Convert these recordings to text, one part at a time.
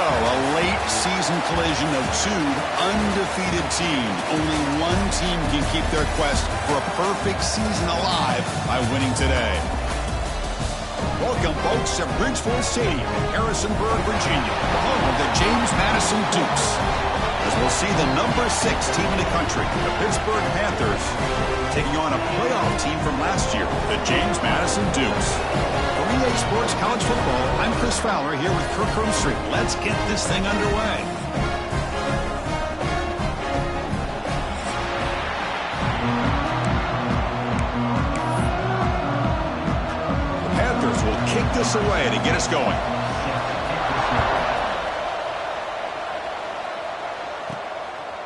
a late season collision of two undefeated teams. Only one team can keep their quest for a perfect season alive by winning today. Welcome, folks, to Bridgeford Stadium in Harrisonburg, Virginia, home of the James Madison Dukes. As we'll see the number 6 team in the country, the Pittsburgh Panthers, taking on a playoff team from last year, the James Madison Dukes. For EA Sports College Football, I'm Chris Fowler here with Kirk Street. Let's get this thing underway. The Panthers will kick this away to get us going.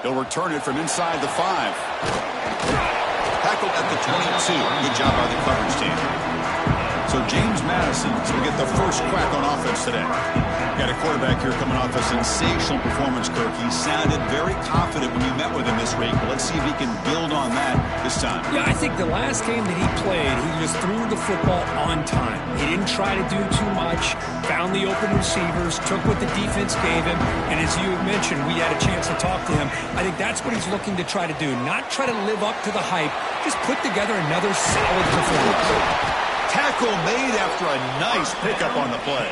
He'll return it from inside the 5. Tackled at the 22. Good job by the coverage team. So James Madison will get the first crack on offense today. Got a quarterback here coming off a sensational performance, Kirk. He sounded very confident when you met with him this week. But let's see if he can build on that this time. Yeah, I think the last game that he played, he just threw the football on time. He didn't try to do too much, found the open receivers, took what the defense gave him, and as you mentioned, we had a chance to talk to him. I think that's what he's looking to try to do, not try to live up to the hype, just put together another solid performance. Tackle made after a nice pickup on the play.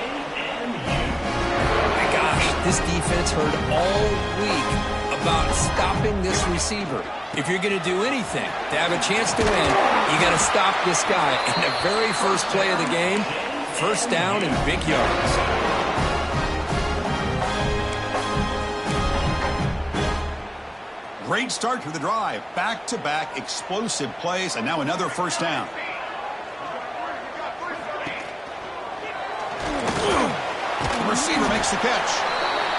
My gosh, this defense heard all week about stopping this receiver. If you're going to do anything to have a chance to win, you got to stop this guy. In the very first play of the game, first down and big yards. Great start to the drive. Back-to-back explosive plays, and now another first down. The receiver makes the catch.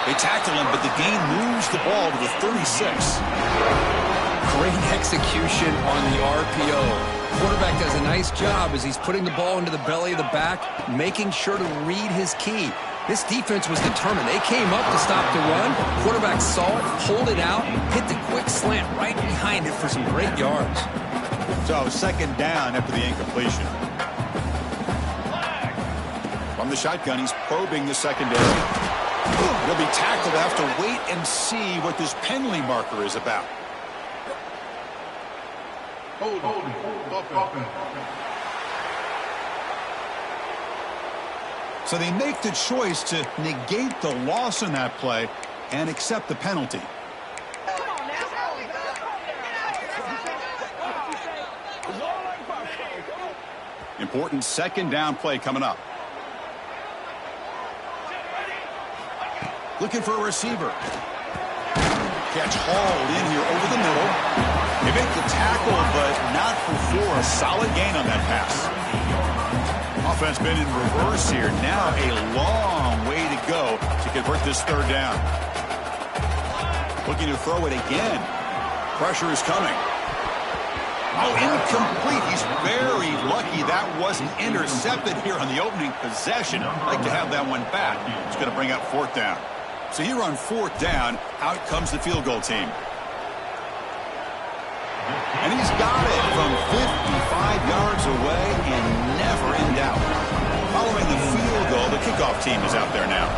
They tackle him, but the gain moves the ball to the 36. Great execution on the RPO. Quarterback does a nice job as he's putting the ball into the belly of the back, making sure to read his key. This defense was determined. They came up to stop the run. Quarterback saw it, pulled it out, hit the quick slant right behind it for some great yards. So second down after the incompletion. From the shotgun, he's probing the secondary. He'll be tackled. They'll have to wait and see what this penalty marker is about. So they make the choice to negate the loss in that play and accept the penalty. Important second down play coming up. Looking for a receiver. Catch hauled in here over the middle. They make the tackle, but not before a solid gain on that pass. Offense been in reverse here. Now a long way to go to convert this third down. Looking to throw it again. Pressure is coming. Oh, incomplete. He's very lucky that wasn't intercepted here on the opening possession. I'd like to have that one back. It's going to bring up fourth down. So here on fourth down, out comes the field goal team. And he's got it from 55 yards away and never in doubt. Following the field goal, the kickoff team is out there now.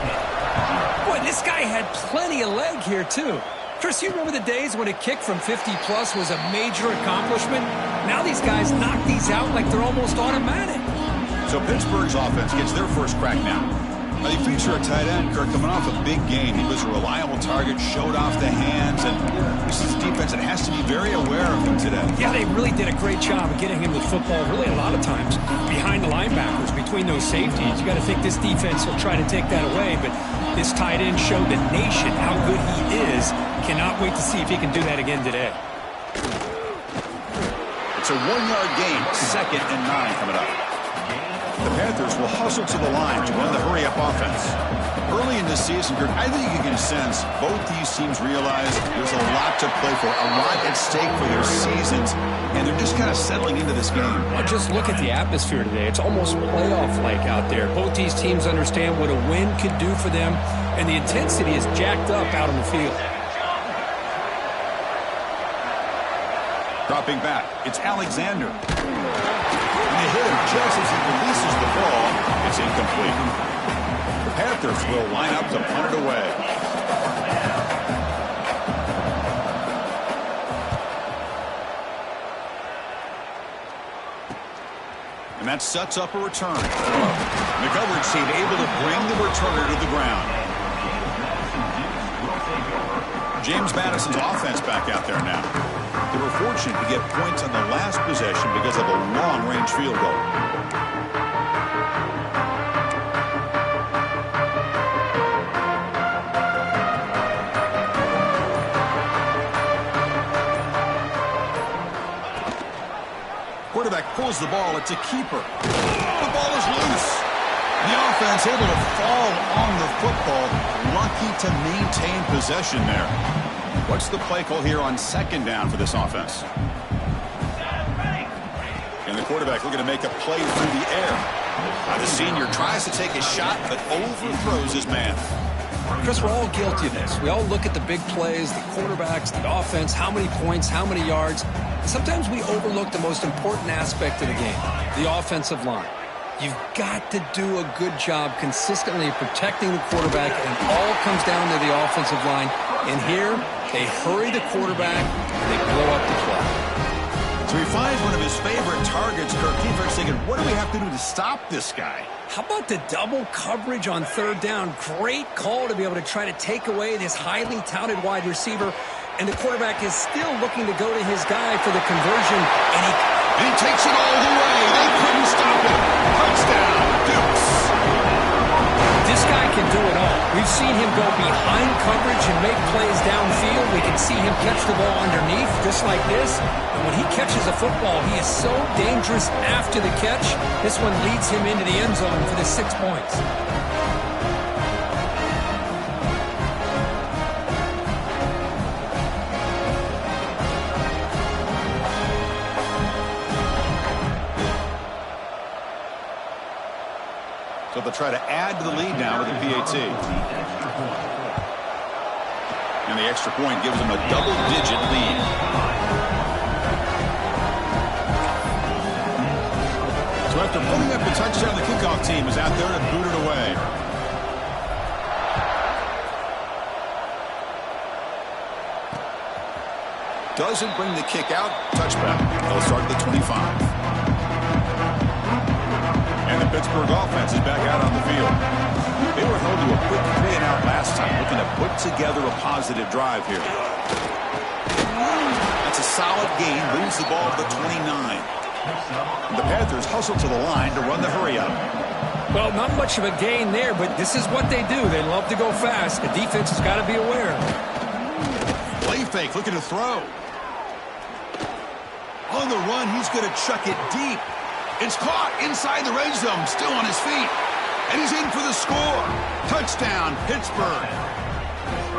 Boy, this guy had plenty of leg here, too. Chris, you remember the days when a kick from 50-plus was a major accomplishment? Now these guys knock these out like they're almost automatic. So Pittsburgh's offense gets their first crack now. Now, they feature a tight end, Kirk, coming off a big game. He was a reliable target, showed off the hands, and this is a defense that has to be very aware of him today. Yeah, they really did a great job of getting him the football, really a lot of times, behind the linebackers, between those safeties. You got to think this defense will try to take that away, but this tight end showed the nation how good he is. Cannot wait to see if he can do that again today. It's a 1-yard gain, 2nd and 9 coming up. The Panthers will hustle to the line to run the hurry-up offense. Early in the season, I think you can sense both these teams realize there's a lot to play for, a lot at stake for their seasons, and they're just kind of settling into this game. Well, just look at the atmosphere today. It's almost playoff-like out there. Both these teams understand what a win could do for them, and the intensity is jacked up out on the field. Dropping back, it's Alexander. And they hit him just as he releases the ball. It's incomplete. The Panthers will line up to punt it away. And that sets up a return. The coverage team able to bring the returner to the ground. James Madison's offense back out there now. They were fortunate to get points on the last possession because of a long-range field goal. Quarterback pulls the ball. It's a keeper. The ball is loose. The offense able to fall on the football. Lucky to maintain possession there. What's the play call here on second down for this offense? And the quarterback looking to make a play through the air. The senior tries to take a shot, but overthrows his man. Chris, we're all guilty of this. We all look at the big plays, the quarterbacks, the offense, how many points, how many yards. Sometimes we overlook the most important aspect of the game, the offensive line. You've got to do a good job consistently protecting the quarterback, and it all comes down to the offensive line. And here, they hurry the quarterback, and they blow up the play. So he finds one of his favorite targets. Kirk Kiefer's thinking, what do we have to do to stop this guy? How about the double coverage on third down? Great call to be able to try to take away this highly touted wide receiver. And the quarterback is still looking to go to his guy for the conversion. And he takes it all the way. They couldn't stop him. Touchdown, Dukes. This guy can do it all. We've seen him go behind coverage and make plays downfield. We can see him catch the ball underneath, just like this. And when he catches a football, he is so dangerous after the catch. This one leads him into the end zone for the 6 points. So they'll try to add to the lead now with the PAT. And the extra point gives them a double-digit lead. So after putting up the touchdown, the kickoff team is out there to boot it away. Doesn't bring the kick out. Touchback. They'll start at the 25. And the Pittsburgh offense is back out on the field. They were held to a quick 3-and-out last time, looking to put together a positive drive here. That's a solid gain, moves the ball to the 29. And the Panthers hustle to the line to run the hurry-up. Well, not much of a gain there, but this is what they do. They love to go fast. The defense has got to be aware. Play fake, looking to throw. On the run, he's going to chuck it deep. It's caught inside the red zone, still on his feet. And he's in for the score. Touchdown, Pittsburgh.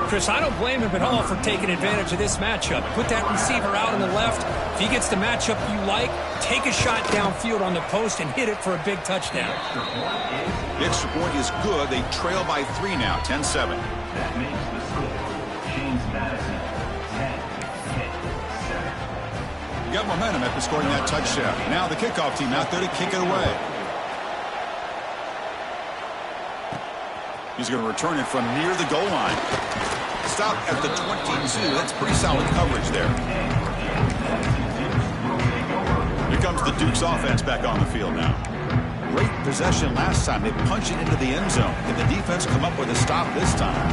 Chris, I don't blame him at all for taking advantage of this matchup. Put that receiver out on the left. If he gets the matchup you like, take a shot downfield on the post and hit it for a big touchdown. The extra point is good. They trail by 3 now, 10-7. That makes the score. James Madison, 10-7. You got momentum after scoring that touchdown. Now the kickoff team out there to kick it away. He's going to return it from near the goal line. Stop at the 22. That's pretty solid coverage there. Here comes the Dukes offense back on the field now. Great possession last time. They punch it into the end zone. Can the defense come up with a stop this time?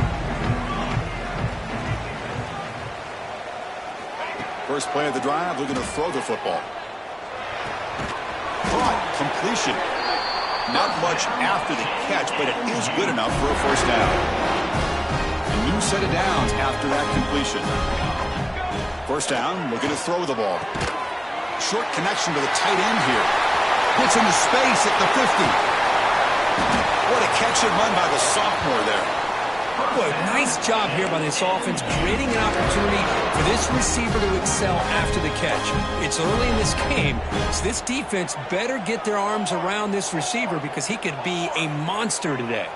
First play of the drive, looking to throw the football. Caught, completion. Not much after the catch, but it is good enough for a first down. A new set of downs after that completion. First down, looking to throw the ball. Short connection to the tight end here. Hits into space at the 50. What a catch and run by the sophomore there. Boy, nice job here by this offense, creating an opportunity for this receiver to excel after the catch. It's early in this game, so this defense better get their arms around this receiver because he could be a monster today.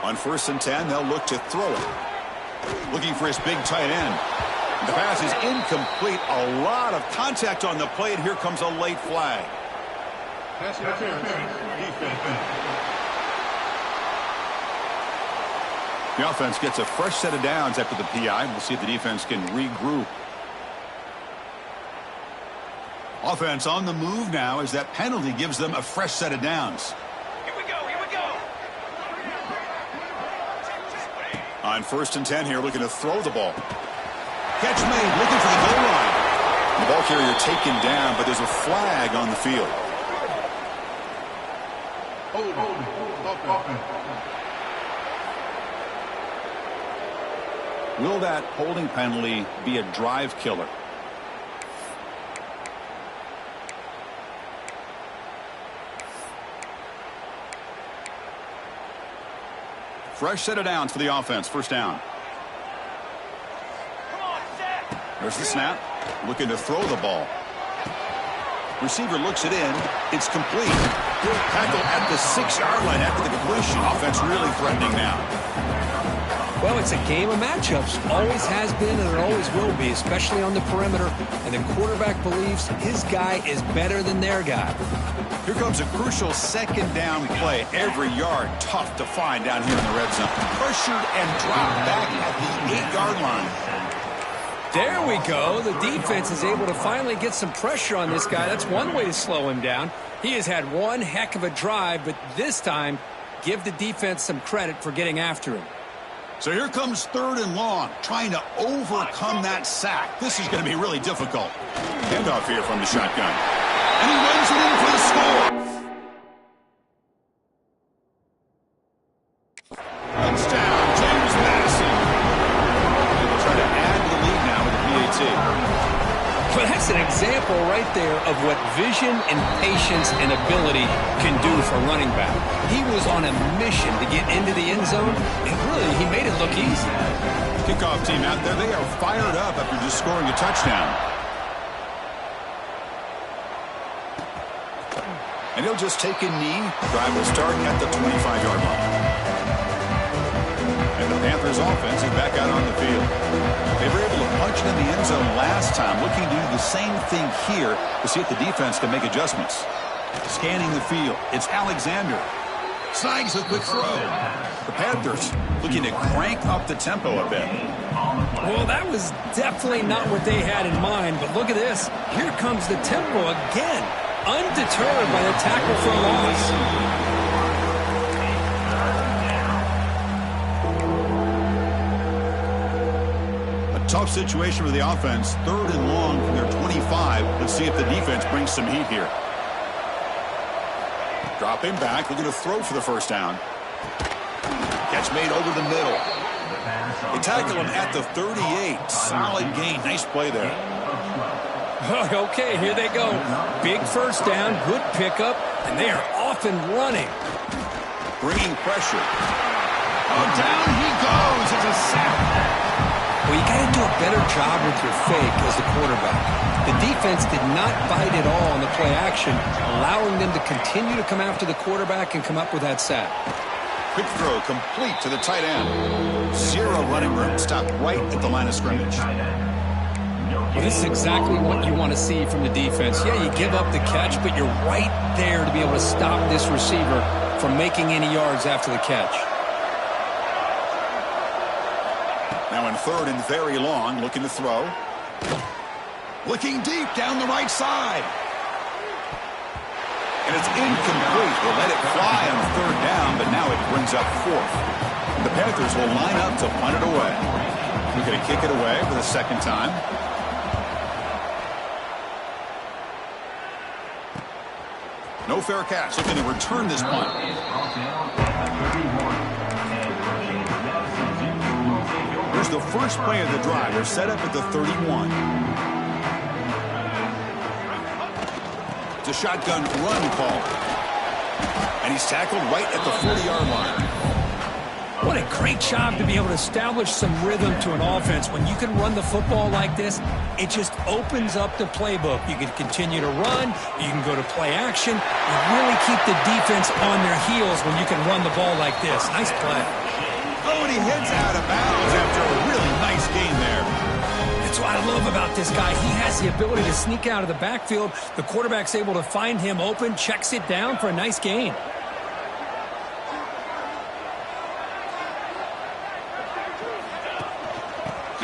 On 1st and 10, they'll look to throw it. Looking for his big tight end. The pass is incomplete. A lot of contact on the play, and here comes a late flag. Pass interference. Defense. The offense gets a fresh set of downs after the PI. We'll see if the defense can regroup. Offense on the move now as that penalty gives them a fresh set of downs. Here we go, here we go. On 1st and 10 here, looking to throw the ball. Catch made, looking for the goal line. The ball carrier taken down, but there's a flag on the field. Will that holding penalty be a drive killer? Fresh set of downs for the offense. 1st down. There's the snap. Looking to throw the ball. Receiver looks it in. It's complete. Good tackle at the 6-yard line after the completion. Offense really threatening now. Well, it's a game of matchups. Always has been and it always will be, especially on the perimeter. And the quarterback believes his guy is better than their guy. Here comes a crucial 2nd down play. Every yard tough to find down here in the red zone. Pressured and dropped back at the 8-yard line. There we go. The defense is able to finally get some pressure on this guy. That's one way to slow him down. He has had one heck of a drive, but this time, give the defense some credit for getting after him. So here comes 3rd and long, trying to overcome that sack. This is going to be really difficult. Handoff here from the shotgun. And he runs it in for the score. Touchdown, James Madison. They'll try to add to the lead now with the PAT. Well, that's an example right there of what vision and patience and ability can do for running back. He was on a mission to get into the end zone, and really, he made it look easy. Kickoff team out there, they are fired up after just scoring a touchdown. And he'll just take a knee. Drive will start at the 25-yard line. And the Panthers offense is back out on the field. They were able to punch it in the end zone last time, looking to do the same thing here to see if the defense can make adjustments. Scanning the field, it's Alexander. Snags a quick throw. The Panthers looking to crank up the tempo a bit. Well, that was definitely not what they had in mind, but look at this. Here comes the tempo again, undeterred by the tackle for a loss. Tough situation for the offense. 3rd and long from their 25. Let's see if the defense brings some heat here. Dropping back, looking to throw for the 1st down. Catch made over the middle. They tackle him at the 38. Solid gain. Nice play there. Okay, here they go. Big 1st down, good pickup, and they are off and running. Bringing pressure. Oh, down he goes. It's a sack. Well, you got to do a better job with your fake as the quarterback. The defense did not bite at all on the play action, allowing them to continue to come after the quarterback and come up with that sack. Quick throw complete to the tight end. 0 running room. Stopped right at the line of scrimmage. Well, this is exactly what you want to see from the defense. Yeah, you give up the catch, but you're right there to be able to stop this receiver from making any yards after the catch. Now in 3rd and very long, looking to throw. Looking deep down the right side. And it's incomplete. We'll let it fly on 3rd down, but now it brings up 4th. The Panthers will line up to punt it away. We're going to kick it away for the 2nd time. No fair catch. Looking to return this punt. Here's the first play of the drive. They're set up at the 31. It's a shotgun run call. And he's tackled right at the 40-yard line. What a great job to be able to establish some rhythm to an offense. When you can run the football like this, it just opens up the playbook. You can continue to run. You can go to play action. You really keep the defense on their heels when you can run the ball like this. Nice play. Oh, and he heads out of bounds after a really nice gain there. That's what I love about this guy. He has the ability to sneak out of the backfield. The quarterback's able to find him open, checks it down for a nice gain.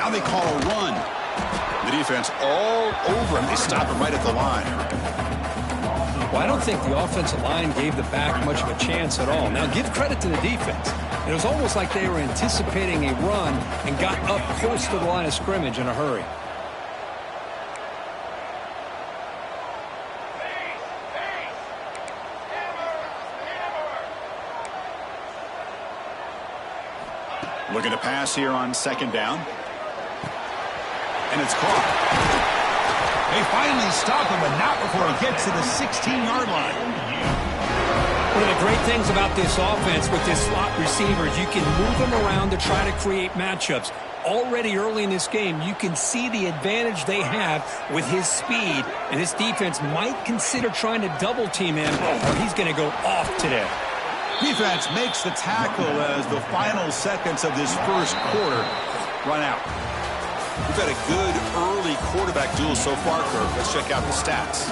Now they call a run. The defense all over him. They stop him right at the line. Well, I don't think the offensive line gave the back much of a chance at all. Now, give credit to the defense. It was almost like they were anticipating a run and got up close to the line of scrimmage in a hurry. Looking to pass here on second down. And it's caught. They finally stop him, but not before he gets to the 16-yard line. One of the great things about this offense with this slot receiver is you can move them around to try to create matchups. Already early in this game, you can see the advantage they have with his speed, and this defense might consider trying to double-team him, or he's going to go off today. Defense makes the tackle as the final seconds of this first quarter run out. We've had a good early quarterback duel so far, Kirk. Let's check out the stats.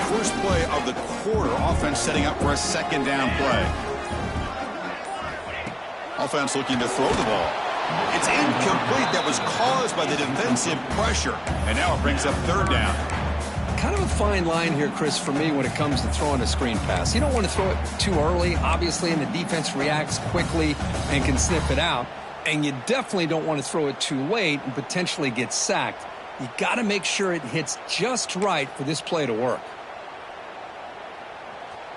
First play of the quarter. Offense setting up for a second down play. Offense looking to throw the ball. It's incomplete. That was caused by the defensive pressure. And now it brings up third down. Kind of a fine line here, Chris, for me when it comes to throwing a screen pass. You don't want to throw it too early, obviously, and the defense reacts quickly and can sniff it out. And you definitely don't want to throw it too late and potentially get sacked. You got to make sure it hits just right for this play to work.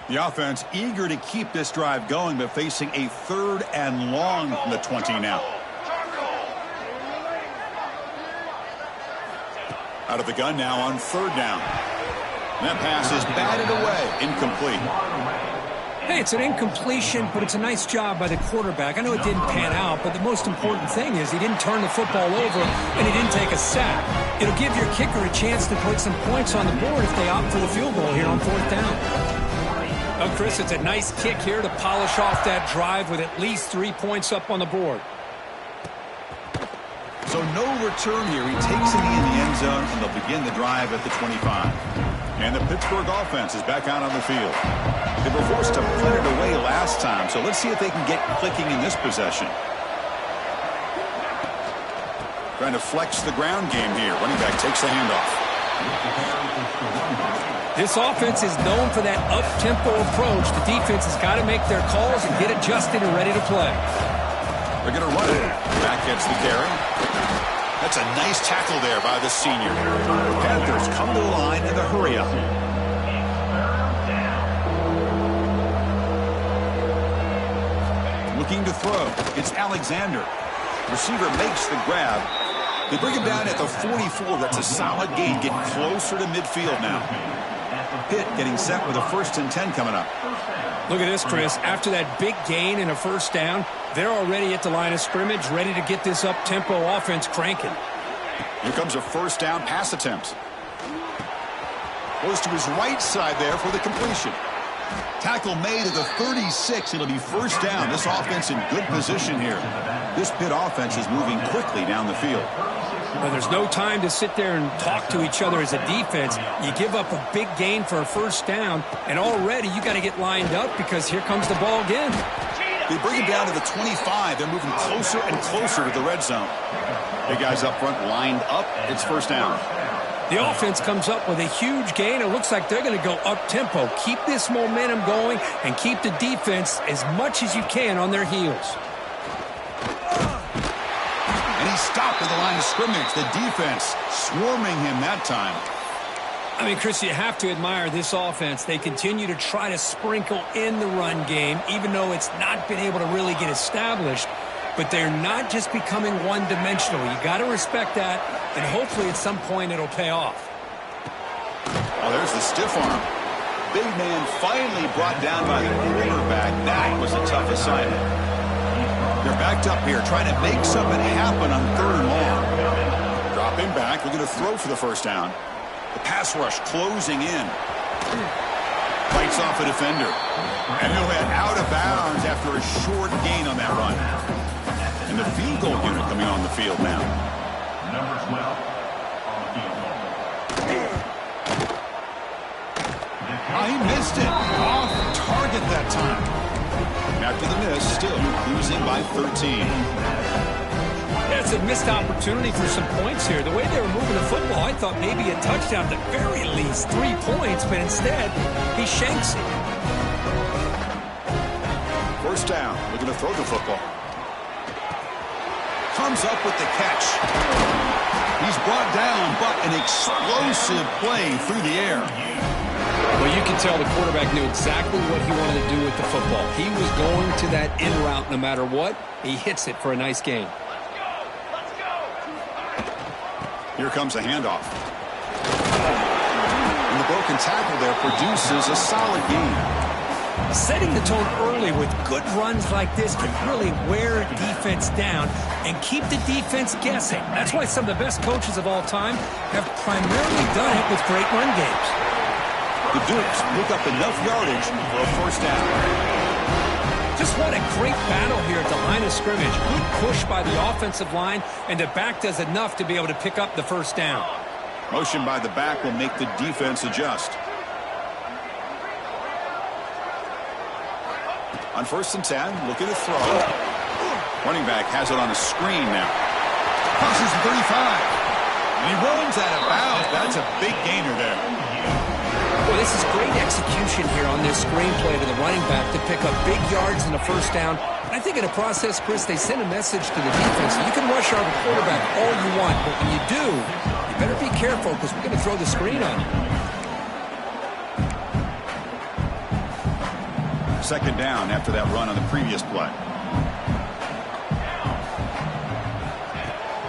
The offense eager to keep this drive going, but facing a third and long from the 20 now. Out of the gun now on third down. That pass is batted away. Incomplete. Hey, it's an incompletion, but it's a nice job by the quarterback. I know it didn't pan out, but the most important thing is he didn't turn the football over and he didn't take a sack. It'll give your kicker a chance to put some points on the board if they opt for the field goal here on fourth down. Oh, Chris, it's a nice kick here to polish off that drive with at least 3 points up on the board. So no return here. He takes it in the end zone, and they'll begin the drive at the 25. And the Pittsburgh offense is back out on the field. They were forced to put it away last time, so let's see if they can get clicking in this possession. Trying to flex the ground game here. Running back takes the handoff. This offense is known for that up-tempo approach. The defense has got to make their calls and get adjusted and ready to play. They're going to run it. Back gets the carry. That's a nice tackle there by the senior. The Panthers come to the line in the hurry-up. Looking to throw. It's Alexander. Receiver makes the grab. They bring him down at the 44. That's a solid gain. Get closer to midfield now. Pitt getting set with a 1st and 10 coming up. Look at this, Chris. After that big gain and a first down, they're already at the line of scrimmage, ready to get this up-tempo offense cranking. Here comes a first down pass attempt. Goes to his right side there for the completion. Tackle made at the 36. It'll be first down. This offense in good position here. This Pitt offense is moving quickly down the field. Well, there's no time to sit there and talk to each other as a defense. You give up a big gain for a first down, and already you got to get lined up because here comes the ball again. They bring him down to the 25. They're moving closer and closer to the red zone. Big guys up front lined up. It's first down. The offense comes up with a huge gain. It looks like they're going to go up-tempo. Keep this momentum going and keep the defense as much as you can on their heels. And he's stopped at the line of scrimmage. The defense swarming him that time. I mean, Chris, you have to admire this offense. They continue to try to sprinkle in the run game, even though it's not been able to really get established. But they're not just becoming one-dimensional. You got to respect that, and hopefully at some point it'll pay off. Oh, there's the stiff arm. Big man finally brought down by the quarterback. That was a tough assignment. They're backed up here, trying to make something happen on 3rd and long. Dropping back, looking to throw for the first down. The pass rush closing in. Fights off a defender. And he'll head out of bounds after a short gain on that run. And the field goal unit coming on the field now. Number 12 on the field goal. He missed it. Off target that time. After the miss, still losing by 13. Yeah, it's a missed opportunity for some points here. The way they were moving the football, I thought maybe a touchdown, at the very least 3 points, but instead, he shanks it. First down, looking to throw the football. Comes up with the catch. He's brought down, but an explosive play through the air. Well, you can tell the quarterback knew exactly what he wanted to do with the football. He was going to that in route no matter what. He hits it for a nice gain. Here comes a handoff. And the broken tackle there produces a solid gain. Setting the tone early with good runs like this can really wear a defense down and keep the defense guessing. That's why some of the best coaches of all time have primarily done it with great run games. The Dukes pick up enough yardage for a first down. Just what a great battle here at the line of scrimmage. Good push by the offensive line, and the back does enough to be able to pick up the first down. Motion by the back will make the defense adjust. On 1st and 10, looking to throw. Running back has it on a screen now. Crosses the 35. And he runs out of bounds. That's a big gainer there. Well, this is great execution here on this screenplay to the running back to pick up big yards in the first down. I think in the process, Chris, they send a message to the defense. You can rush our quarterback all you want, but when you do, you better be careful because we're going to throw the screen on you. Second down after that run on the previous play.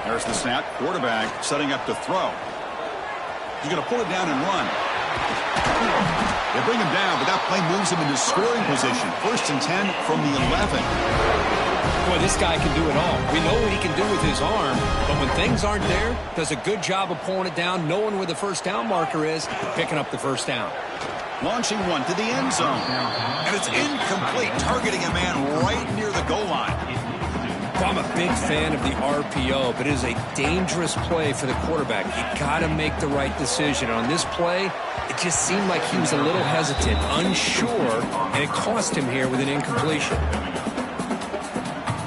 There's the snap. Quarterback setting up to throw. He's going to pull it down and run. They bring him down, but that play moves him into scoring position. 1st and 10 from the 11. Boy, this guy can do it all. We know what he can do with his arm, but when things aren't there, does a good job of pulling it down, knowing where the first down marker is, picking up the first down. Launching one to the end zone. And it's incomplete, targeting a man right near the goal line. I'm a big fan of the RPO, but it is a dangerous play for the quarterback. You got to make the right decision. On this play, it just seemed like he was a little hesitant, unsure, and it cost him here with an incompletion.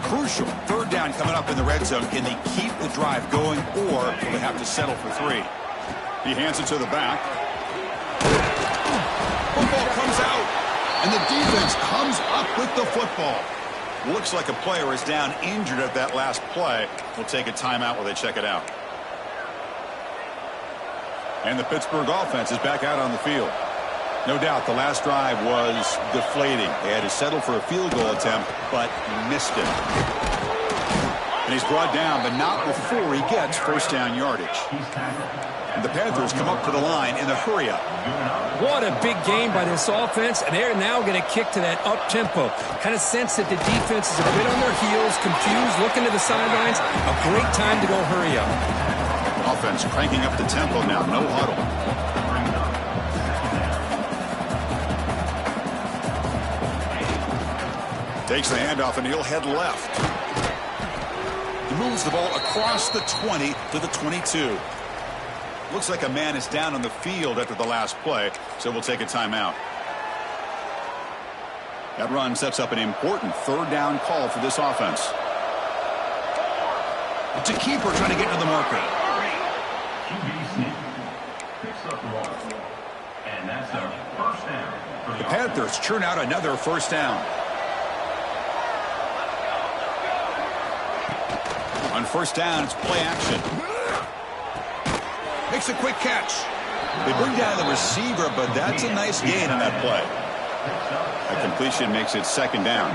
Crucial. 3rd down coming up in the red zone. Can they keep the drive going, or will they have to settle for 3? He hands it to the back. Football comes out, and the defense comes up with the football. Looks like a player is down injured at that last play. We'll take a timeout while they check it out. And the Pittsburgh offense is back out on the field. No doubt the last drive was deflating. They had to settle for a field goal attempt, but missed it. And he's brought down, but not before he gets first down yardage. And the Panthers come up to the line in a hurry-up. What a big game by this offense, and they're now going to kick to that up-tempo. Kind of sense that the defense is a bit on their heels, confused, looking to the sidelines. A great time to go hurry up. Offense cranking up the tempo now, no huddle. Takes the handoff, and he'll head left. He moves the ball across the 20 to the 22. Looks like a man is down on the field after the last play, so we'll take a timeout. That run sets up an important 3rd down call for this offense. It's a keeper trying to get to the marker. And that's a first down. The Panthers churn out another first down. On 1st down, it's play action. Makes a quick catch. They bring down the receiver, but that's a nice gain on that play. A completion makes it 2nd down.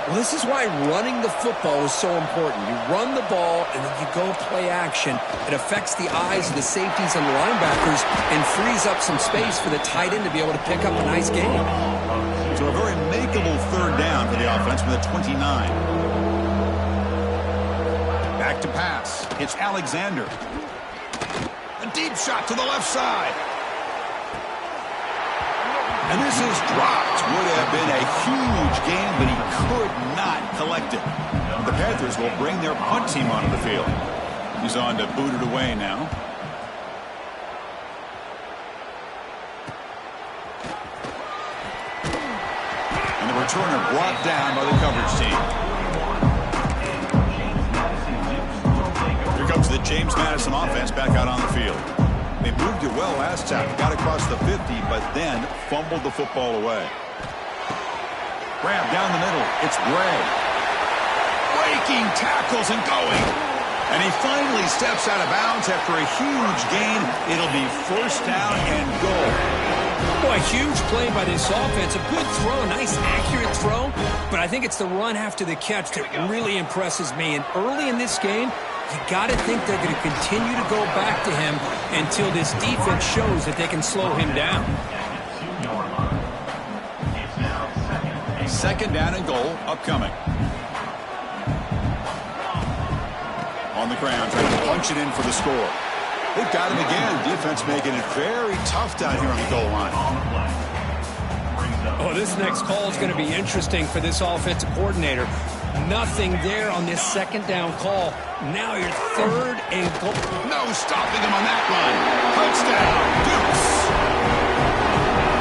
Well, this is why running the football is so important. You run the ball, and then you go play action. It affects the eyes of the safeties and the linebackers and frees up some space for the tight end to be able to pick up a nice gain. So a very makeable 3rd down for the offense with a 29. to pass. It's Alexander. A deep shot to the left side. And this is dropped. Would have been a huge game, but he could not collect it. The Panthers will bring their punt team onto the field. He's on to boot it away now. And the returner brought down by the coverage team. Here comes the James Madison offense back out on the field. They moved it well last time. Got across the 50, but then fumbled the football away. Grab down the middle. It's Bray. Breaking tackles and going. And he finally steps out of bounds after a huge gain. It'll be first down and goal. Boy, huge play by this offense. A good throw, a nice accurate throw. But I think it's the run after the catch that really impresses me. And early in this game, you got to think they're going to continue to go back to him until this defense shows that they can slow him down. Second down and goal upcoming. On the ground, trying to punch it in for the score. They've got him again. Defense making it very tough down here on the goal line. Oh, this next call is going to be interesting for this offensive coordinator. Nothing there on this second down call. Now you're third and goal. No stopping him on that run. Touchdown, Dukes.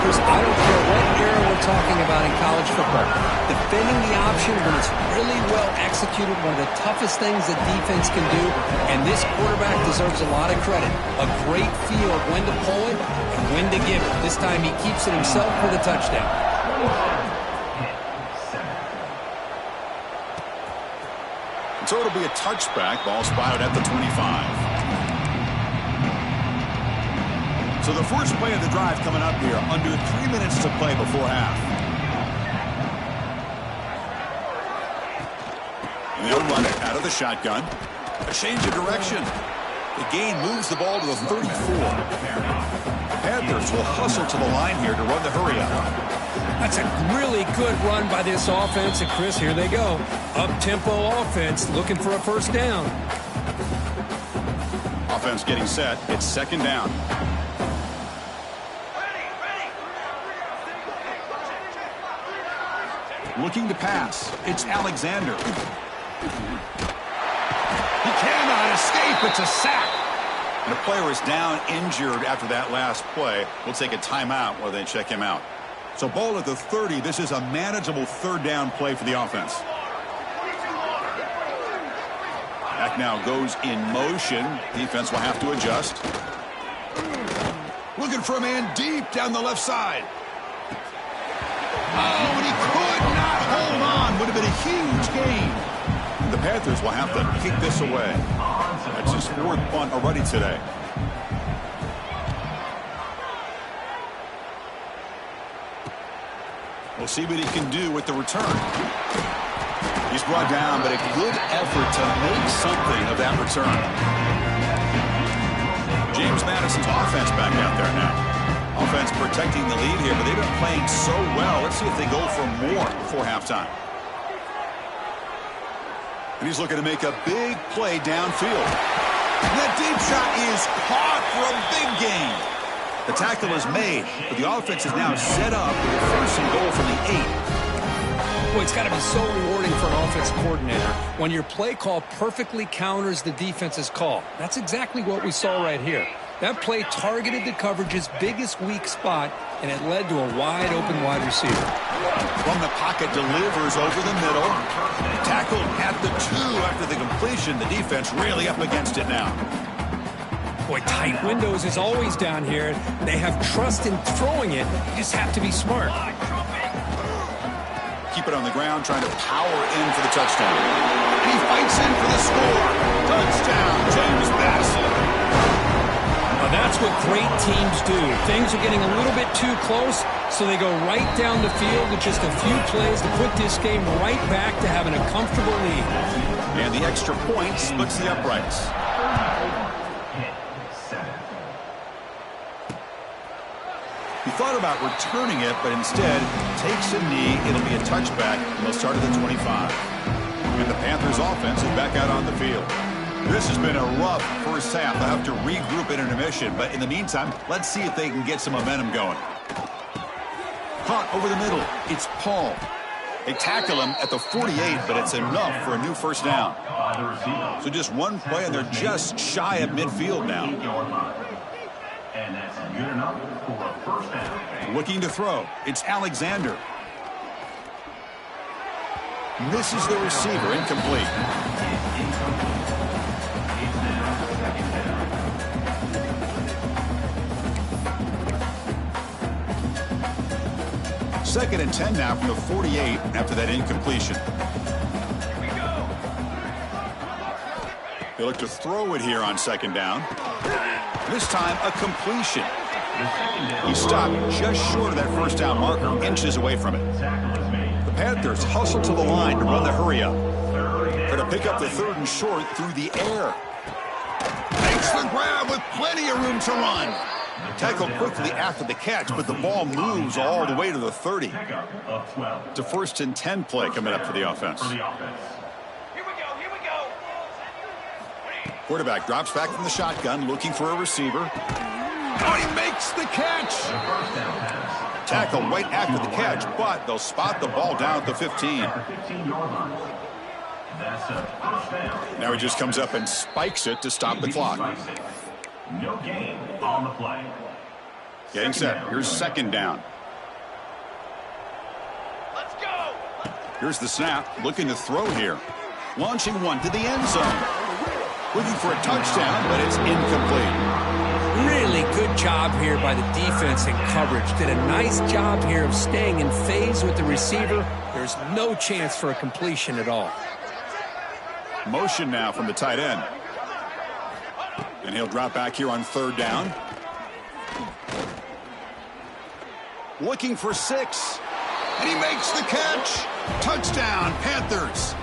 Chris, I don't care what era we're talking about in college football. Defending the option when it's really well executed, one of the toughest things that defense can do, and this quarterback deserves a lot of credit. A great feel of when to pull it and when to give it. This time he keeps it himself for the touchdown. So it'll be a touchback. Ball spotted at the 25. So the first play of the drive coming up here. Under 3 minutes to play before half. And they'll run it out of the shotgun. A change of direction. The gain moves the ball to the 34. The Panthers will hustle to the line here to run the hurry up. That's a really good run by this offense. And Chris, here they go. Up-tempo offense looking for a first down. Offense getting set. It's second down. Looking to pass. It's Alexander. He cannot escape. It's a sack. And the player is down injured after that last play. We'll take a timeout while they check him out. So ball at the 30. This is a manageable third down play for the offense. Back now goes in motion. Defense will have to adjust. Looking for a man deep down the left side. Oh, and he could not hold on. Would have been a huge gain. The Panthers will have to kick this away. That's his fourth punt already today. We'll see what he can do with the return. He's brought down, but a good effort to make something of that return. James Madison's offense back out there now. Offense protecting the lead here, but they've been playing so well. Let's see if they go for more before halftime. And he's looking to make a big play downfield. And that deep shot is caught for a big gain. The tackle is made, but the offense is now set up with a first and goal from the 8. Boy, it's got to be so rewarding for an offensive coordinator when your play call perfectly counters the defense's call. That's exactly what we saw right here. That play targeted the coverage's biggest weak spot, and it led to a wide-open wide receiver. From the pocket, delivers over the middle. Tackled at the 2 after the completion. The defense really up against it now. Boy, tight windows is always down here. They have trust in throwing it. You just have to be smart. Keep it on the ground, trying to power in for the touchdown. He fights in for the score. Touchdown, James Madison. Now that's what great teams do. Things are getting a little bit too close, so they go right down the field with just a few plays to put this game right back to having a comfortable lead. And the extra point splits the uprights. He thought about returning it, but instead takes a knee. It'll be a touchback, and they'll start at the 25. And the Panthers offense is back out on the field. This has been a rough first half. They'll have to regroup in intermission, but in the meantime, let's see if they can get some momentum going. Caught over the middle. It's Paul. They tackle him at the 48, but it's enough for a new first down. So just one play, and they're just shy of midfield now. And that's good enough for a first down. Looking to throw. It's Alexander. Misses the receiver. Incomplete. Second and 10 now from the 48 after that incompletion. They look to throw it here on second down. This time a completion. He stopped just short of that first down marker, inches away from it. The Panthers hustle to the line to run the hurry up. They're to pick up the third and short through the air. Makes the grab with plenty of room to run. Tackled quickly after the catch, but the ball moves all the way to the 30. It's a first and 10 play coming up for the offense. Quarterback drops back from the shotgun, looking for a receiver. Oh, he makes the catch! Tackle right after the catch, but they'll spot the ball down at the 15. Now he just comes up and spikes it to stop the clock. No gain on the play. Getting set. Here's second down. Let's go. Here's the snap. Looking to throw here. Launching one to the end zone. Looking for a touchdown, but it's incomplete. Really good job here by the defense in coverage. Did a nice job here of staying in phase with the receiver. There's no chance for a completion at all. Motion now from the tight end. And he'll drop back here on third down. Looking for 6. And he makes the catch. Touchdown, Panthers.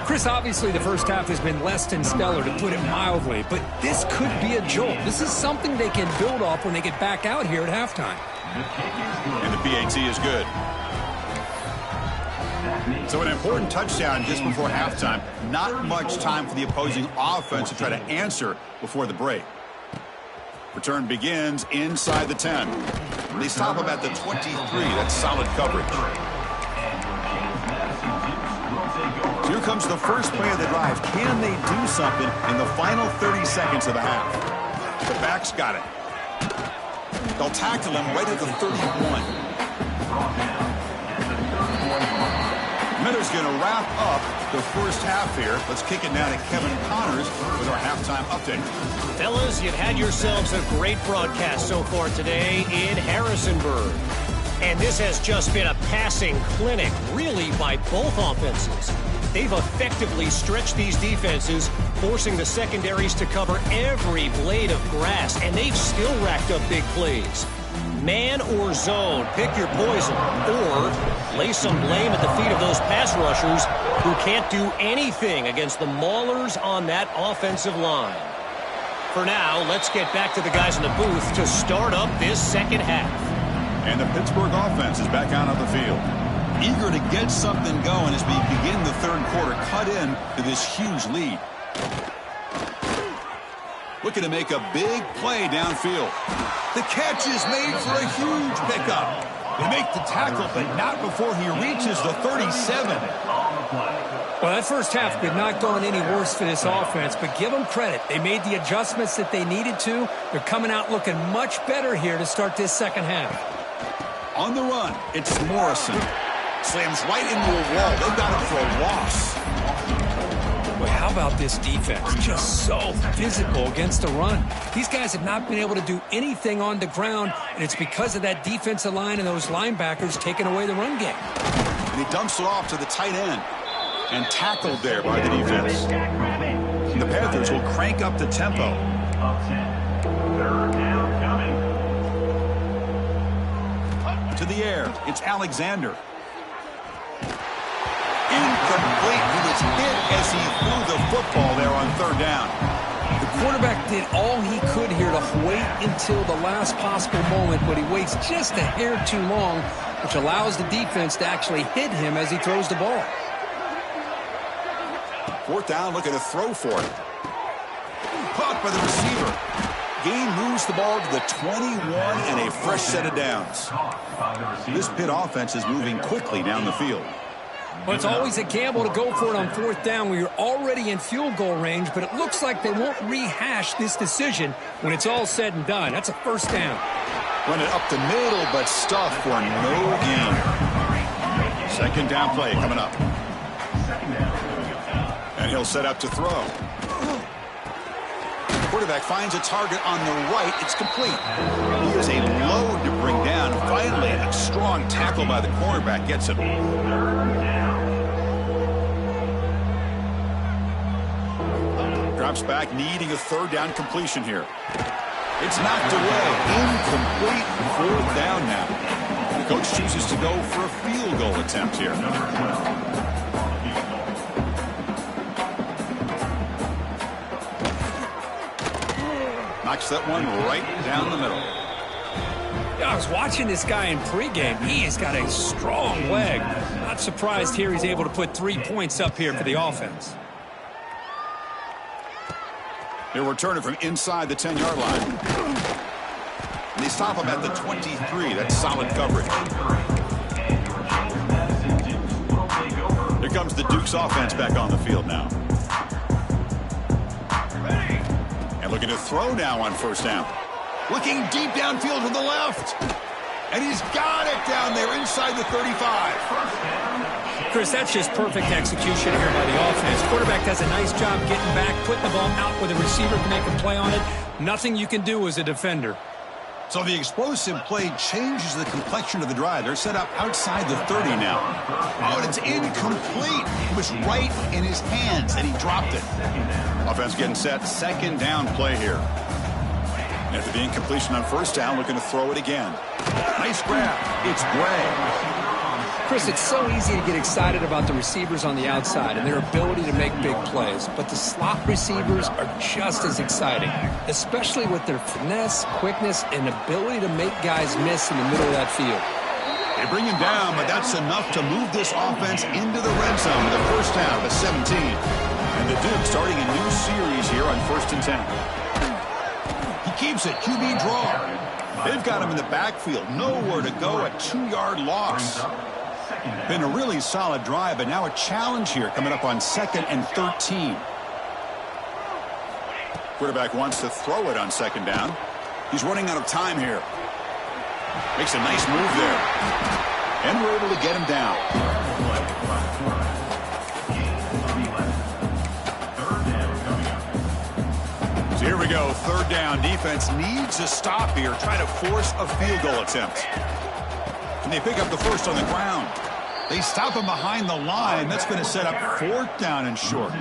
Chris, obviously the first half has been less than stellar, to put it mildly, but this could be a jolt. This is something they can build off when they get back out here at halftime. And the PAT is good. So an important touchdown just before halftime. Not much time for the opposing offense to try to answer before the break. Return begins inside the 10. They stop him at the 23. That's solid coverage. So here comes the first play of the drive. Can they do something in the final 30 seconds of the half? The backs got it. They'll tackle him right at the 31. Miller's going to wrap up the first half here. Let's kick it now to Kevin Connors with our halftime update. Fellas, you've had yourselves a great broadcast so far today in Harrisonburg. And this has just been a passing clinic, really, by both offenses. They've effectively stretched these defenses, forcing the secondaries to cover every blade of grass, and they've still racked up big plays. Man or zone, pick your poison, or lay some blame at the feet of those pass rushers who can't do anything against the maulers on that offensive line. For now, let's get back to the guys in the booth to start up this second half. And the Pittsburgh offense is back out on the field. Eager to get something going as we begin the third quarter, cut in to this huge lead. Looking to make a big play downfield. The catch is made for a huge pickup. They make the tackle, but not before he reaches the 37. Well, that first half could not go any worse for this offense, but give them credit. They made the adjustments that they needed to. They're coming out looking much better here to start this second half. On the run, it's Morrison. Slams right into a wall. They got it for a loss. Boy, how about this defense? Just so physical against the run. These guys have not been able to do anything on the ground, and it's because of that defensive line and those linebackers taking away the run game. And he dumps it off to the tight end. And tackled there by the defense. The Panthers will crank up the tempo. Third down coming. To the air, it's Alexander. Incomplete. He was hit as he threw the football there on third down. The quarterback did all he could here to wait until the last possible moment, but he waits just a hair too long, which allows the defense to actually hit him as he throws the ball. Fourth down, looking to throw for it. caught by the receiver. Gain moves the ball to the 21 and a fresh set of downs. This Pitt offense is moving quickly down the field. Well, it's always a gamble to go for it on fourth down when you're already in field goal range, but it looks like they won't rehash this decision when it's all said and done. That's a first down. Run it up the middle, but stuffed for no gain. Second down play coming up. And he'll set up to throw. The quarterback finds a target on the right. It's complete. He is a load to bring down. Finally, a strong tackle by the cornerback gets it. Drops back, needing a third down completion here. It's knocked away. Incomplete. Fourth down now. The coach chooses to go for a field goal attempt here. Knocks that one right down the middle. Yeah, I was watching this guy in pregame. He has got a strong leg. Not surprised here he's able to put 3 points up here for the offense. He'll return it from inside the 10-yard line. And they stop him at the 23. That's solid coverage. Here comes the Duke's offense back on the field now. And looking to throw now on first down. Looking deep downfield to the left. And he's got it down there inside the 35. Chris, that's just perfect execution here by the offense. Quarterback does a nice job getting back, putting the ball out where the receiver can make a play on it. Nothing you can do as a defender. So the explosive play changes the complexion of the drive. They're set up outside the 30 now. Oh, and it's incomplete. It was right in his hands, and he dropped it. Offense getting set. Second down play here. And after the incompletion on first down, looking to throw it again. Nice grab. It's Gray. Chris, it's so easy to get excited about the receivers on the outside and their ability to make big plays, but the slot receivers are just as exciting, especially with their finesse, quickness, and ability to make guys miss in the middle of that field. They bring him down, but that's enough to move this offense into the red zone with a first down of 17. And the Duke starting a new series here on 1st and 10. He keeps it. QB draw. They've got him in the backfield. Nowhere to go. A 2-yard loss. Been a really solid drive, but now a challenge here coming up on 2nd and 13. Quarterback wants to throw it on 2nd down. He's running out of time here. Makes a nice move there. And we're able to get him down. So here we go. 3rd down. Defense needs a stop here. Try to force a field goal attempt. And they pick up the first on the ground. They stop him behind the line. That's going to set up 4th down and short.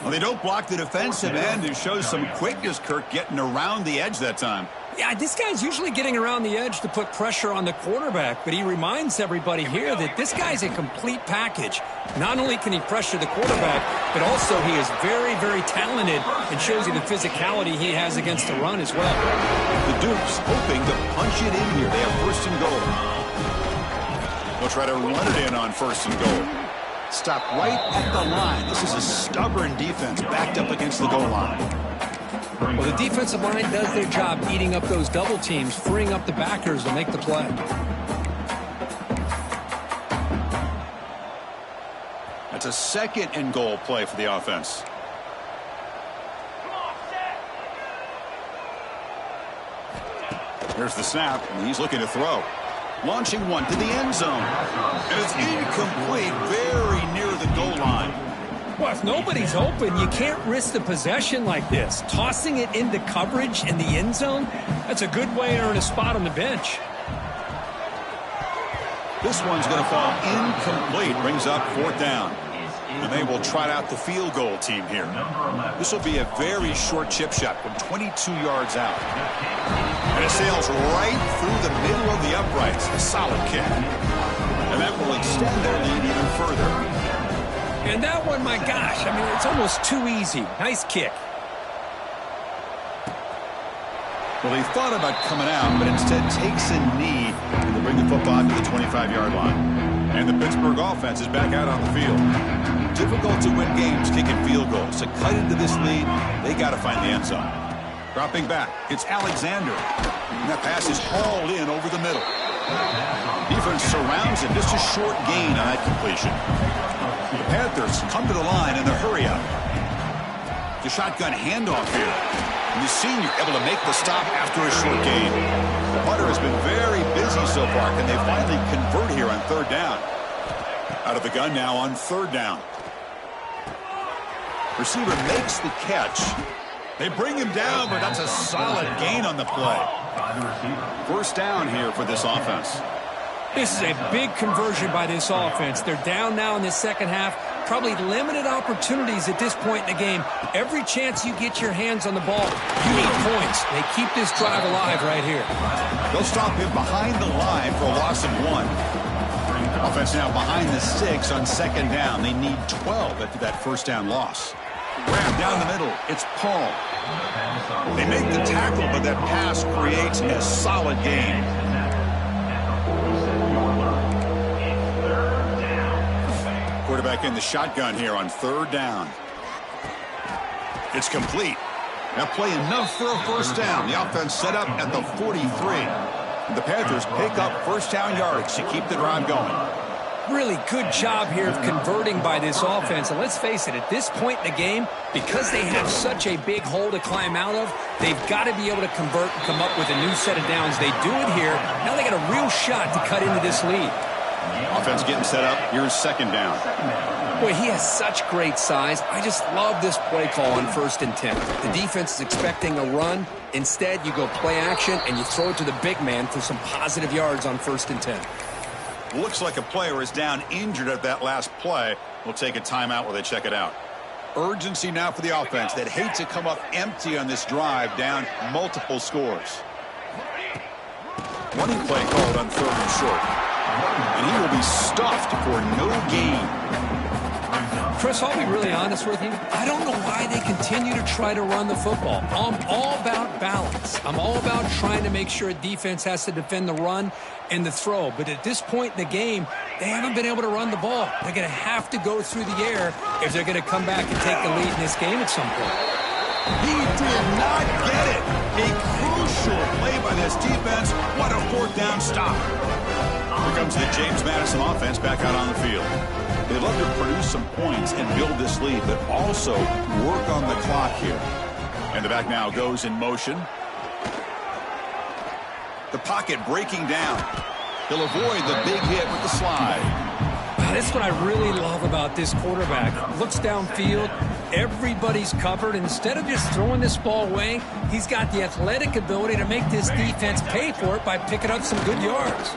Well, they don't block the defensive end. It shows some quickness, Kirk, getting around the edge that time. Yeah, this guy's usually getting around the edge to put pressure on the quarterback, but he reminds everybody here that this guy's a complete package. Not only can he pressure the quarterback, but also he is very, very talented and shows you the physicality he has against the run as well. The Dukes hoping to punch it in here. They have 1st and goal. They'll try to run it in on 1st and goal. Stop right at the line. This is a stubborn defense backed up against the goal line. Well, the defensive line does their job eating up those double teams, freeing up the backers to make the play. That's a 2nd and goal play for the offense. Here's the snap, and he's looking to throw. Launching one to the end zone. And it's incomplete, very near the goal line. Well, if nobody's open, you can't risk the possession like this. Tossing it into coverage in the end zone, that's a good way to earn a spot on the bench. This one's going to fall incomplete. Brings up 4th down. And they will trot out the field goal team here. This will be a very short chip shot from 22 yards out. And it sails right through the middle of the uprights. A solid kick. And that will extend their lead even further. And that one, my gosh, I mean, it's almost too easy. Nice kick. Well, he thought about coming out, but instead takes a knee to bring the football to the 25-yard line. And the Pittsburgh offense is back out on the field. Difficult to win games kicking field goals. To cut into this lead, they got to find the end zone. Dropping back, it's Alexander. And that pass is hauled in over the middle. Defense surrounds him. Just a short gain on that completion. The Panthers come to the line in the hurry up. The shotgun handoff here. And the senior able to make the stop after a short gain. The punter has been very busy so far. Can they finally convert here on third down? Out of the gun now on third down. Receiver makes the catch. They bring him down, but that's a solid gain on the play. First down here for this offense. This is a big conversion by this offense. They're down now in the second half. Probably limited opportunities at this point in the game. Every chance you get your hands on the ball, you need points. They keep this drive alive right here. They'll stop him behind the line for a loss of 1. Offense now behind the 6 on second down. They need 12 after that first down loss. Grab down the middle. It's Paul. They make the tackle, but that pass creates a solid gain. Quarterback in the shotgun here on third down. It's complete. That play enough for a first down. The offense set up at the 43. The Panthers pick up first down yardage to keep the drive going. Really good job here of converting by this offense. And let's face it, at this point in the game, because they have such a big hole to climb out of, they've got to be able to convert and come up with a new set of downs. They do it here. Now they got a real shot to cut into this lead. Offense getting set up. Here's second down. Boy, he has such great size. I just love this play call on 1st and 10. The defense is expecting a run. Instead, you go play action, and you throw it to the big man for some positive yards on 1st and 10. Looks like a player is down injured at that last play. We'll take a timeout while they check it out. Urgency now for the offense that hate to come up empty on this drive, down multiple scores. Running play called on 3rd and short. And he will be stuffed for no gain. Chris, I'll be really honest with you. I don't know why they continue to try to run the football. I'm all about balance. I'm all about trying to make sure a defense has to defend the run and the throw. But at this point in the game, they haven't been able to run the ball. They're going to have to go through the air if they're going to come back and take the lead in this game at some point. He did not get it. A crucial play by this defense. What a fourth down stop. Here comes the James Madison offense back out on the field. They love to produce some points and build this lead, but also work on the clock here. And the back now goes in motion. The pocket breaking down. He'll avoid the big hit with the slide. That's what I really love about this quarterback. Looks downfield. Everybody's covered. Instead of just throwing this ball away, he's got the athletic ability to make this defense pay for it by picking up some good yards.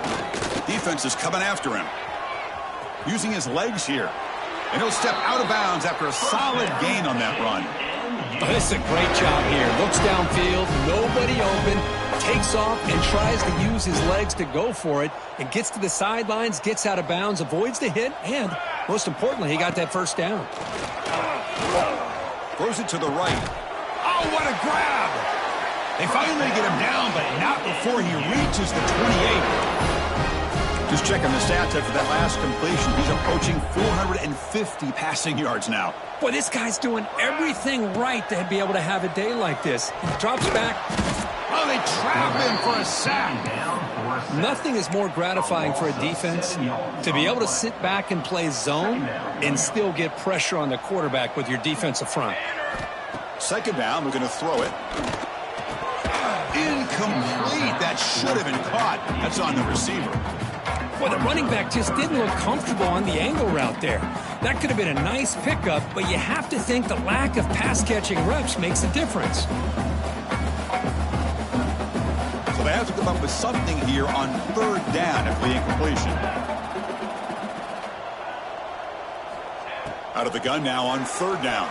Defense is coming after him. Using his legs here. And he'll step out of bounds after a solid gain on that run. Oh, this is a great job here. Looks downfield, nobody open, takes off and tries to use his legs to go for it. And gets to the sidelines, gets out of bounds, avoids the hit, and most importantly, he got that first down. Throws it to the right. Oh, what a grab! They finally get him down, but not before he reaches the 28. Just checking the stats after that last completion. He's approaching 450 passing yards now. Boy, this guy's doing everything right to be able to have a day like this. He drops back. Oh, they trap him for a sack. Nothing is more gratifying for a defense to be able to sit back and play zone and still get pressure on the quarterback with your defensive front. Second down, we're going to throw it. Incomplete. That should have been caught. That's on the receiver. Well, the running back just didn't look comfortable on the angle route there. That could have been a nice pickup, but you have to think the lack of pass-catching reps makes a difference. So they have to come up with something here on third down after the incompletion. Out of the gun now on third down.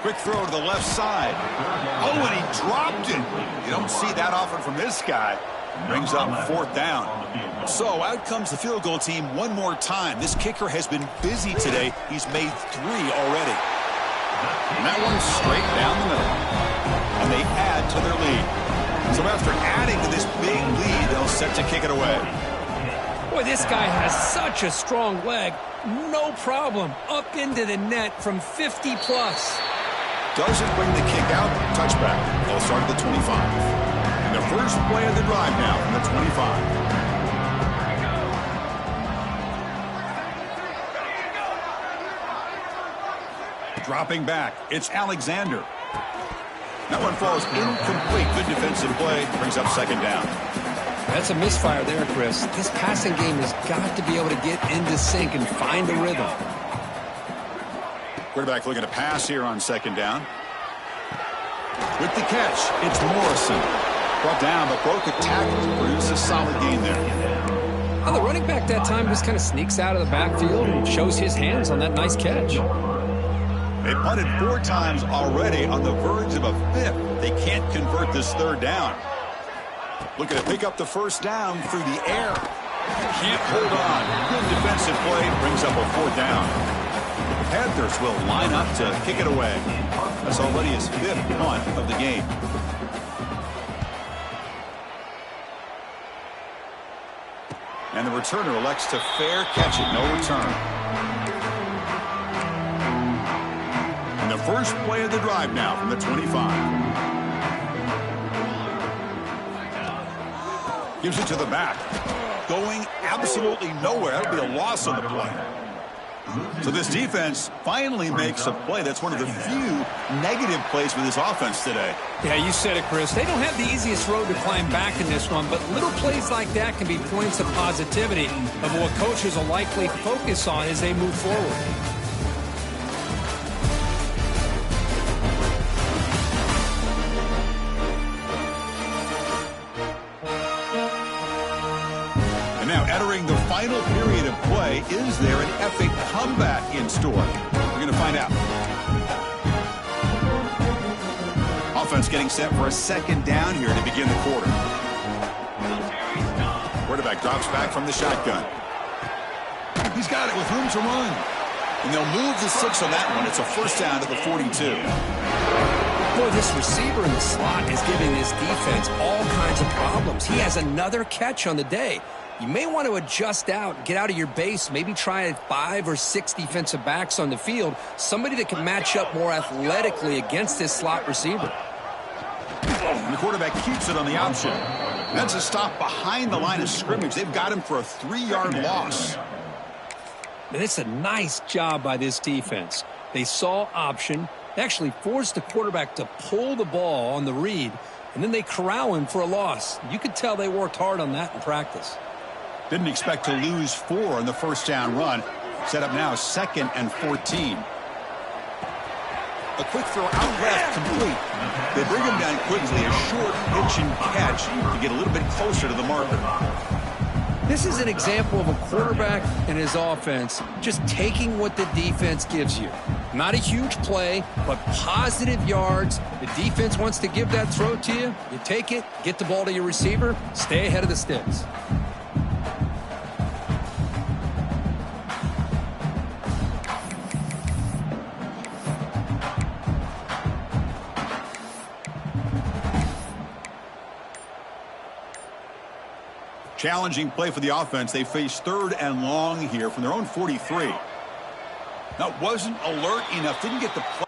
Quick throw to the left side. Oh, and he dropped it. You don't see that often from this guy. Brings up fourth down. So out comes the field goal team one more time. This kicker has been busy today. He's made 3 already. And that one's straight down the middle. And they add to their lead. So after adding to this big lead, they'll set to kick it away. Boy, this guy has such a strong leg. No problem. Up into the net from 50 plus. Doesn't bring the kick out. Touchback. They'll start at the 25. And the first play of the drive now from the 25. Dropping back, it's Alexander. That one falls incomplete. Good defensive play. Brings up second down. That's a misfire there, Chris. This passing game has got to be able to get into sync and find a rhythm. Quarterback looking to pass here on second down. With the catch, it's Morrison. Brought down, but broke a tackle. Produces a solid gain there. Well, the running back that time just kind of sneaks out of the backfield and shows his hands on that nice catch. They punted 4 times already, on the verge of a 5th. They can't convert this third down. Looking to pick up the first down through the air. Can't hold on. Good defensive play. Brings up a 4th down. The Panthers will line up to kick it away. That's already his 5th punt of the game. And the returner elects to fair catch it. No return. And the first play of the drive now from the 25. Gives it to the back. Going absolutely nowhere. That would be a loss on the play. So this defense finally makes a play. That's one of the few negative plays for this offense today. Yeah, you said it, Chris. They don't have the easiest road to climb back in this one, but little plays like that can be points of positivity of what coaches will likely focus on as they move forward. Entering the final period of play, is there an epic comeback in store? We're going to find out. Offense getting set for a second down here to begin the quarter. Quarterback drops back from the shotgun. He's got it with room to run. And they'll move the 6 on that one. It's a first down at the 42. Boy, this receiver in the slot is giving this defense all kinds of problems. He has another catch on the day. You may want to adjust out, get out of your base, maybe try 5 or 6 defensive backs on the field, somebody that can match up more athletically against this slot receiver. And the quarterback keeps it on the option. That's a stop behind the line of scrimmage. They've got him for a 3-yard loss. And it's a nice job by this defense. They saw option, actually forced the quarterback to pull the ball on the read, and then they corral him for a loss. You could tell they worked hard on that in practice. Didn't expect to lose 4 on the first down run. Set up now 2nd and 14. A quick throw out left, complete. They bring him down quickly, a short pitch and catch to get a little bit closer to the marker. This is an example of a quarterback and his offense just taking what the defense gives you. Not a huge play, but positive yards. The defense wants to give that throw to you. You take it, get the ball to your receiver, stay ahead of the sticks. Challenging play for the offense. They face 3rd and long here from their own 43. Now, wasn't alert enough. Didn't get the play.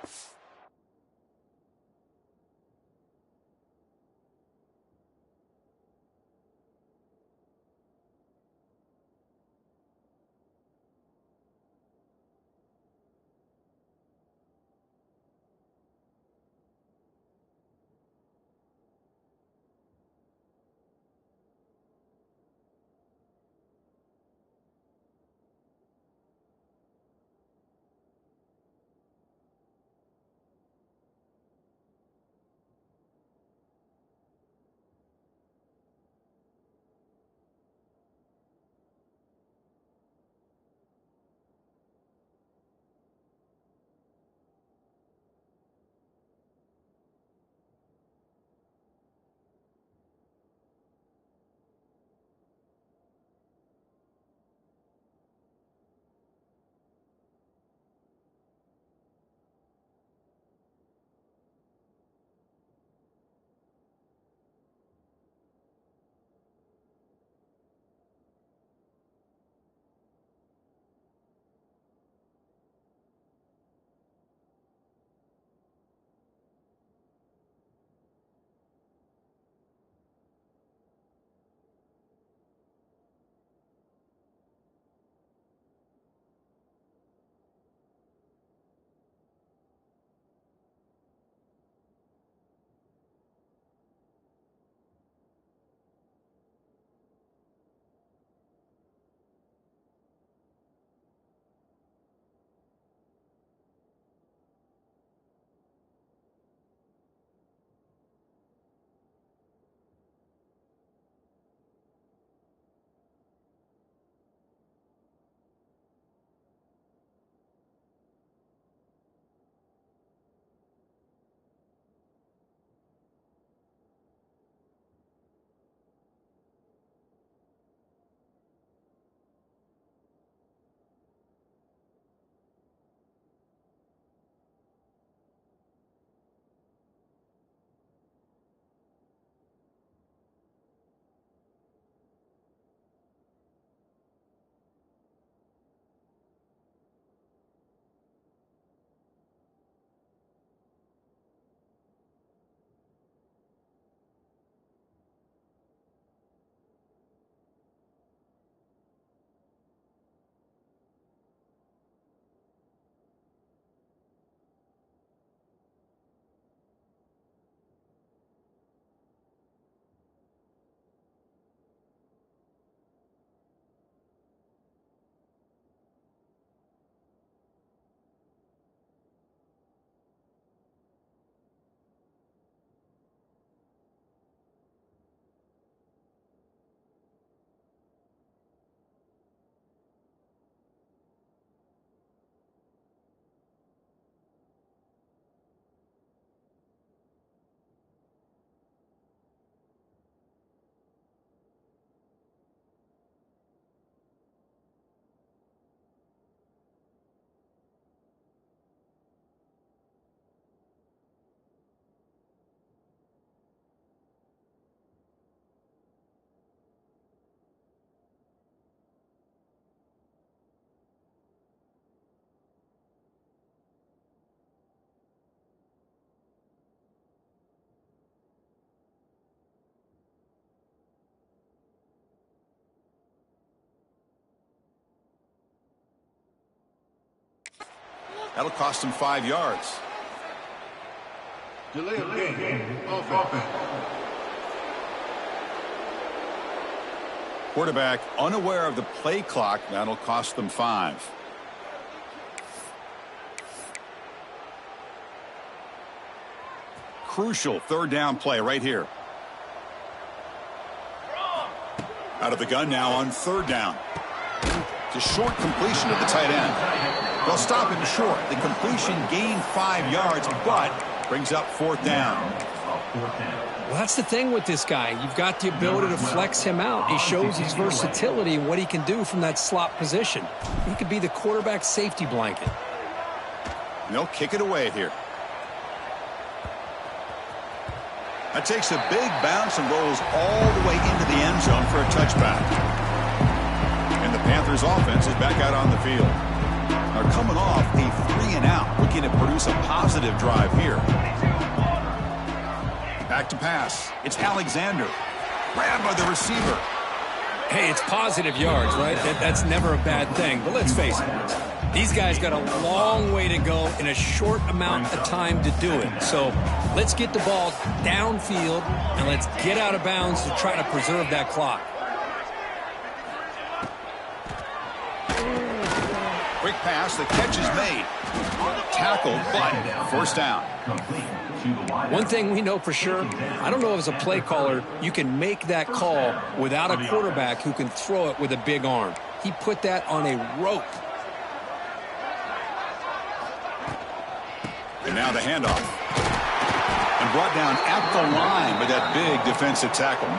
That'll cost him 5 yards. Delay of game. Offense. Quarterback unaware of the play clock. That'll cost them 5. Crucial third down play right here. Out of the gun now on third down. It's a short completion to the tight end. They'll stop him short. The completion gained 5 yards, but brings up fourth down. Well, that's the thing with this guy. You've got the ability to flex him out. He shows his versatility and what he can do from that slot position. He could be the quarterback safety blanket. And they'll kick it away here. That takes a big bounce and rolls all the way into the end zone for a touchback. And the Panthers offense is back out on the field. They're coming off a 3-and-out, looking to produce a positive drive here. Back to pass. It's Alexander. Grabbed by the receiver. Hey, it's positive yards, right? That's never a bad thing. But let's face it, these guys got a long way to go in a short amount of time to do it. So let's get the ball downfield and let's get out of bounds to try to preserve that clock. Quick pass. The catch is made. Tackled, but first down. One thing we know for sure, I don't know if as a play caller you can make that call without a quarterback who can throw it with a big arm. He put that on a rope. And now the handoff. And brought down at the line with that big defensive tackle.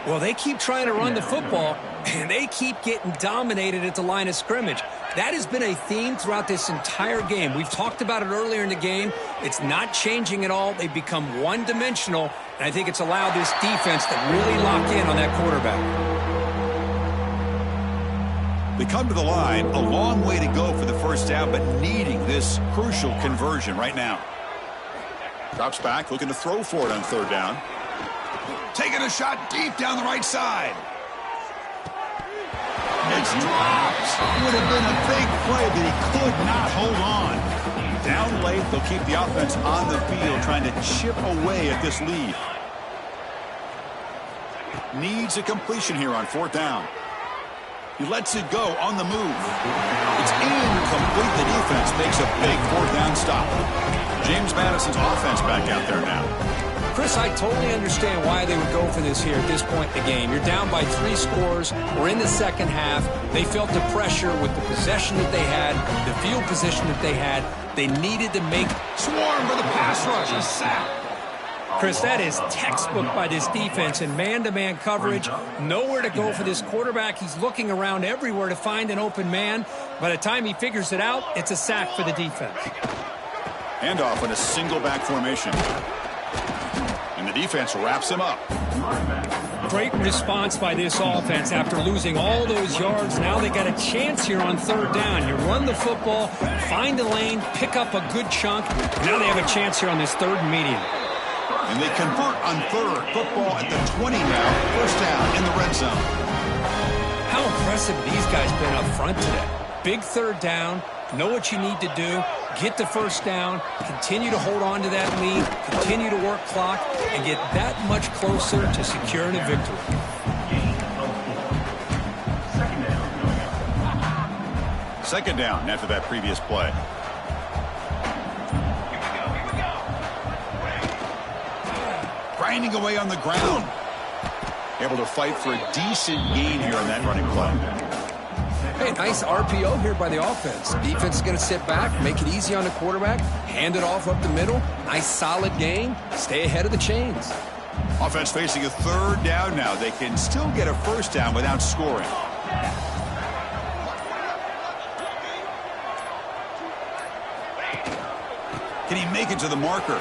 Well, they keep trying to run the football, and they keep getting dominated at the line of scrimmage. That has been a theme throughout this entire game. We've talked about it earlier in the game. It's not changing at all. They've become one-dimensional, and I think it's allowed this defense to really lock in on that quarterback. They come to the line, a long way to go for the first down, but needing this crucial conversion right now. Drops back, looking to throw for it on third down. Taking a shot deep down the right side. It's dropped. Would have been a big play, but he could not hold on. Down late, they'll keep the offense on the field, trying to chip away at this lead. Needs a completion here on fourth down. He lets it go on the move. It's incomplete. The defense makes a big fourth down stop. James Madison's offense back out there now. Chris, I totally understand why they would go for this here at this point in the game. You're down by 3 scores. We're in the second half. They felt the pressure with the possession that they had, the field position that they had. They needed to make Swarm for the pass rush. A sack. Chris, that is textbook by this defense in man-to-man coverage. Nowhere to go for this quarterback. He's looking around everywhere to find an open man. By the time he figures it out, it's a sack for the defense. Handoff in a single back formation. And the defense wraps him up. Great response by this offense after losing all those yards. Now they got a chance here on third down. You run the football, find a lane, pick up a good chunk. Now they have a chance here on this third and medium. And they convert on third. Football at the 20 now. First down in the red zone. How impressive these guys been up front today. Big third down. Know what you need to do. Get the first down. Continue to hold on to that lead. Continue to work clock. And get that much closer to securing a victory. Second down after that previous play. Grinding away on the ground. Able to fight for a decent gain here on that running play. Hey, nice RPO here by the offense. Defense is going to sit back, make it easy on the quarterback, hand it off up the middle. Nice solid gain. Stay ahead of the chains. Offense facing a third down now. They can still get a first down without scoring. Can he make it to the marker?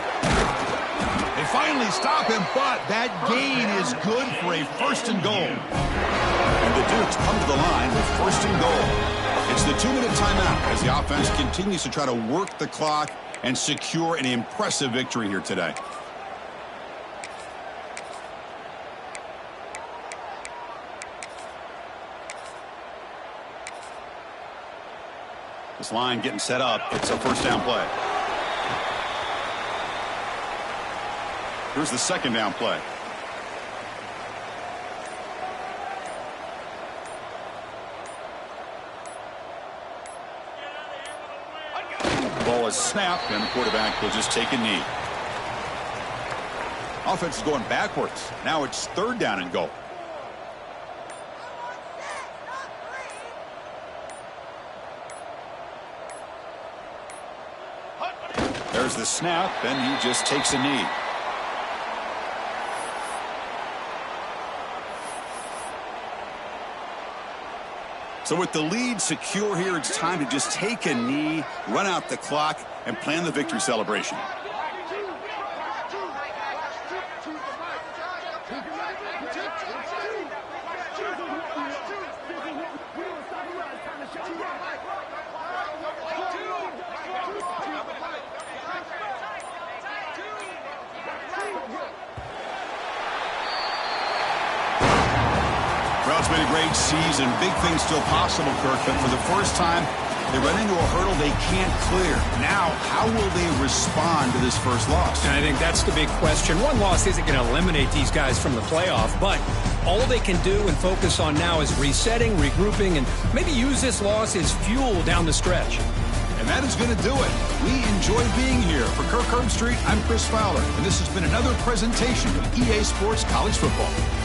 They finally stop him, but that gain is good for a first and goal. And the Dukes come to the line with first and goal. It's the 2-minute timeout as the offense continues to try to work the clock and secure an impressive victory here today. This line getting set up. It's a first down play. Here's the second down play. Ball is snapped, and the quarterback will just take a knee. Offense is going backwards. Now it's third down and goal. There's the snap, and he just takes a knee. So with the lead secure here, it's time to just take a knee, run out the clock, and plan the victory celebration. Well, it's been a great season. Big things still possible, Kirk, but for the first time, they run into a hurdle they can't clear. Now, how will they respond to this first loss? And I think that's the big question. One loss isn't going to eliminate these guys from the playoff, but all they can do and focus on now is resetting, regrouping, and maybe use this loss as fuel down the stretch. And that is going to do it. We enjoy being here. For Kirk Herbstreit, I'm Chris Fowler, and this has been another presentation of EA Sports College Football.